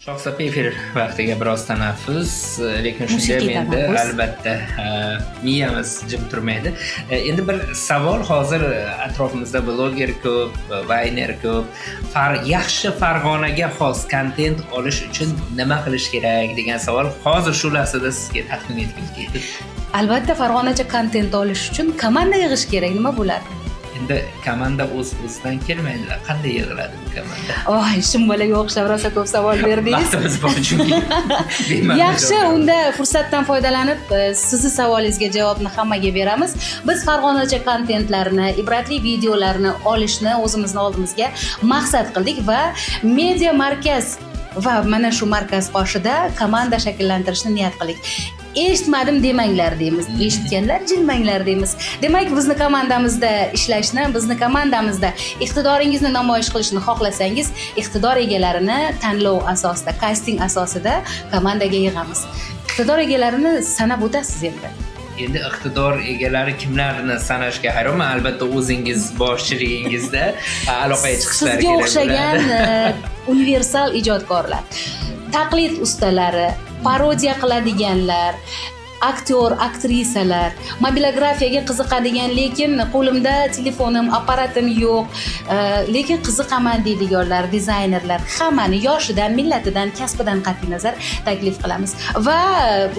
Shohsapa efir vaqtiga biroz tanaffus, lekin shunda menda albatta miyamiz jim turmaydi. Endi bir savol, hozir atrofimizda bloger ko'p, vayner ko'p. Yaxshi Farg'onaga xos kontent olish uchun nima qilish kerak degan savol hozir shu lahzada sizga taqdim etgim keldi. Albatta Farg'onacha kontent olish uchun komanda yig'ish kerak. Nima bo'ladi? Endi komanda o'z-o'zidan kelmaydi. Qanday yig'iladi bu komanda? Ishim bolaga o'xshab rosa ko'p savol berdingiz. Vaqtimiz bor chunki. Yaxshi, unda fursatdan foydalanib sizni savolingizga javobni hammaga beramiz. Biz Farg'onacha kontentlarni, ibratli videolarni olishni o'zimizni oldimizga maqsad qildik va media markaz va mana shu markaz qoshida komanda shakllantirishni niyat qildik. Eshitmadim demanglar deymiz, eshitganlar jilmanglar deymiz. Demak, bizni komandamizda ishlashni, bizni komandamizda iqtidoringizni namoyish qilishni xohlasangiz, iqtidor egalarini tanlov asosida, casting asosida komandaga yig'amiz. Iqtidor egalarini sanab o'tasiz endi. Endi iqtidor egalari kimlarni sanashga hayronman. Albatta o'zingiz boshchiligingizda aloqaga chiqishlar kerak. Sizga o'xshagan universal ijodkorlar, taqlid ustalari, parodiya qiladiganlar, aktyor, aktrisalar, mobilografiyaga qiziqadigan, lekin qo'limda telefonim, apparatim yo'q, lekin qiziqaman deydiganlar, dizaynerlar, hammani yoshidan, millatidan, kasbidan qat'iy nazar taklif qilamiz. Va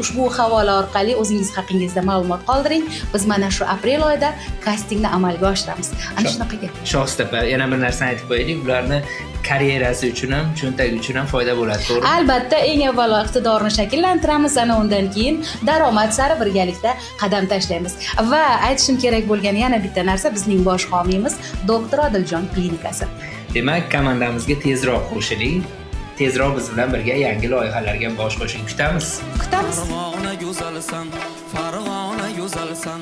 ushbu havola orqali o'zingiz haqingizda ma'lumot qoldiring. Biz mana shu aprel oyida kastingni amalga oshiramiz. Ana shunaqaga. Shohsapa, yana bir narsani aytib qo'yaylik, ularni karyerasi uchun ham, cho'ntagi uchun ham foyda bo'ladi, to'g'rimi? Albatta, eng avvalo iqtidorni shakllantiramiz, ana undan keyin daromad sari birgalikda qadam tashlaymiz. Va aytishim kerak bo'lgan yana bitta narsa, bizning bosh homiymiz Doktor Odiljon klinikasi. Demak, komandamizga tezroq qo'shiling. Tezroq biz bilan birga yangi loyihalarga bosh qo'shing. Kutamiz. Kutamiz. Farg'ona go'zalsan, Farg'ona go'zalsan.